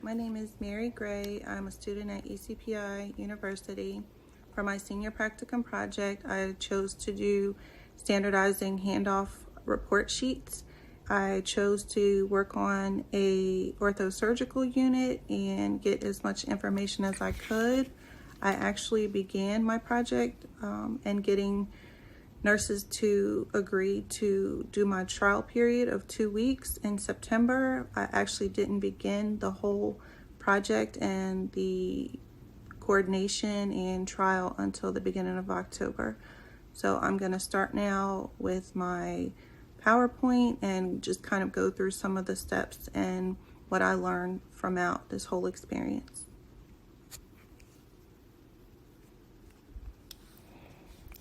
My name is Mary Gray. I'm a student at ECPI University. For my senior practicum project, I chose to do standardizing handoff report sheets. I chose to work on a orthosurgical unit and get as much information as I could. I actually began my project and getting nurses to agree to do my trial period of 2 weeks in September. I actually didn't begin the whole project and the coordination and trial until the beginning of October. So I'm going to start now with my PowerPoint and just kind of go through some of the steps and what I learned from this whole experience.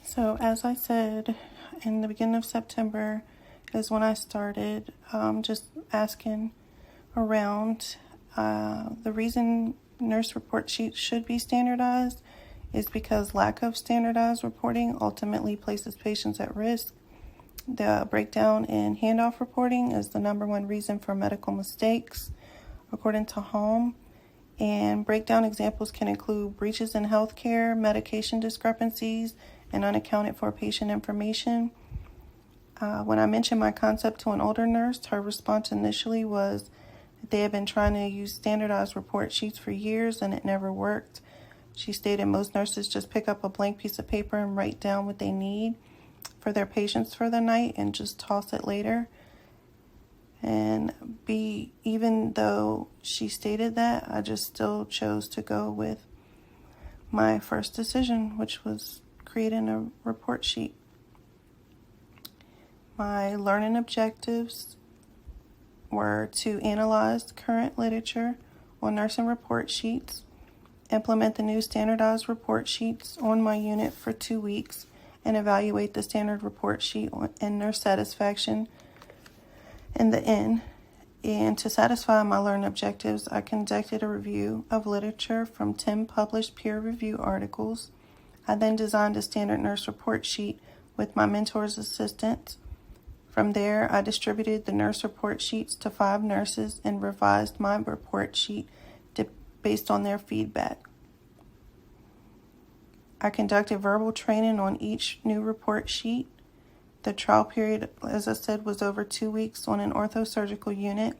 So as I said, in the beginning of September is when I started just asking around. The reason nurse report sheets should be standardized is because lack of standardized reporting ultimately places patients at risk. The breakdown in handoff reporting is the #1 reason for medical mistakes, according to Home. And breakdown examples can include breaches in healthcare, medication discrepancies, and unaccounted for patient information. When I mentioned my concept to an older nurse, her response initially was that they had been trying to use standardized report sheets for years and it never worked. She stated most nurses just pick up a blank piece of paper and write down what they need for their patients for the night and just toss it later. And even though she stated that, I just still chose to go with my first decision, which was creating a report sheet. My learning objectives were to analyze current literature on nursing report sheets, implement the new standardized report sheets on my unit for 2 weeks, and evaluate the standard report sheet and nurse satisfaction in the end. And to satisfy my learning objectives, I conducted a review of literature from 10 published peer-review articles. I then designed a standard nurse report sheet with my mentor's assistance. From there, I distributed the nurse report sheets to 5 nurses and revised my report sheet based on their feedback. I conducted verbal training on each new report sheet. The trial period, as I said, was over 2 weeks on an orthosurgical unit,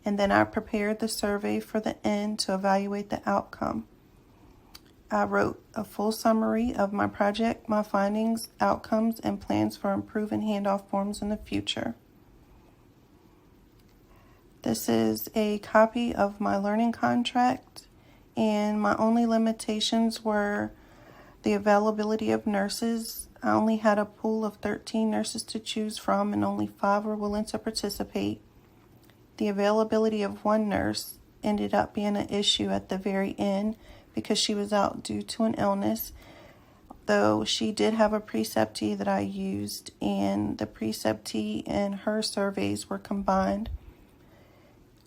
and then I prepared the survey for the end to evaluate the outcome. I wrote a full summary of my project, my findings, outcomes, and plans for improving handoff forms in the future. This is a copy of my learning contract, and my only limitations were the availability of nurses. I only had a pool of 13 nurses to choose from, and only 5 were willing to participate. The availability of one nurse ended up being an issue at the very end because she was out due to an illness, though she did have a preceptee that I used, and the preceptee and her surveys were combined.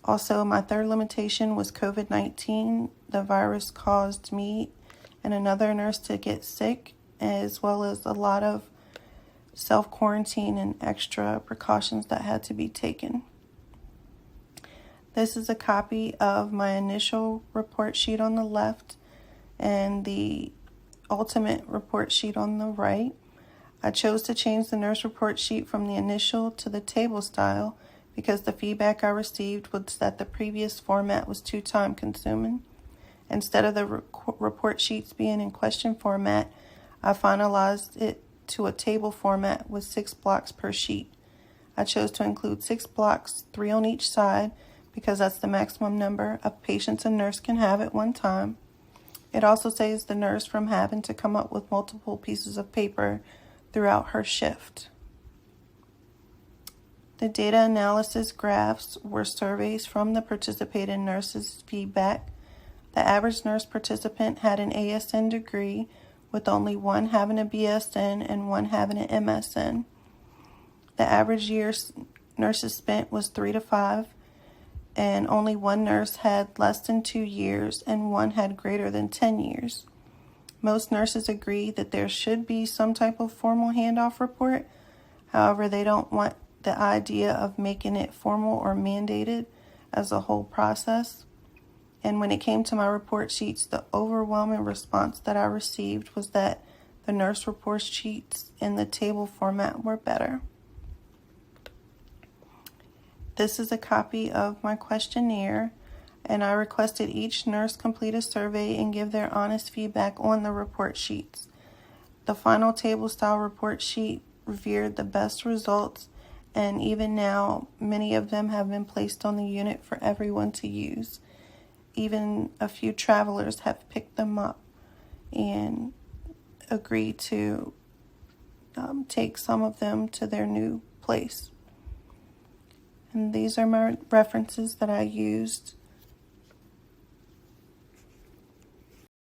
Also, my third limitation was COVID-19. The virus caused me and another nurse to get sick, as well as a lot of self-quarantine and extra precautions that had to be taken. This is a copy of my initial report sheet on the left and the ultimate report sheet on the right. I chose to change the nurse report sheet from the initial to the table style because the feedback I received was that the previous format was too time consuming. Instead of the report sheets being in question format, I finalized it to a table format with 6 blocks per sheet. I chose to include 6 blocks, 3 on each side, because that's the maximum number of patients a nurse can have at one time. It also saves the nurse from having to come up with multiple pieces of paper throughout her shift. The data analysis graphs were surveys from the participating nurses' feedback. The average nurse participant had an ASN degree, with only 1 having a BSN and 1 having an MSN. The average year nurses spent was 3 to 5, and only 1 nurse had less than 2 years and 1 had greater than 10 years. Most nurses agree that there should be some type of formal handoff report. However, they don't want the idea of making it formal or mandated as a whole process. And when it came to my report sheets, the overwhelming response that I received was that the nurse report sheets in the table format were better. This is a copy of my questionnaire, and I requested each nurse complete a survey and give their honest feedback on the report sheets. The final table-style report sheet revealed the best results, and even now, many of them have been placed on the unit for everyone to use. Even a few travelers have picked them up and agreed to take some of them to their new place. And these are my references that I used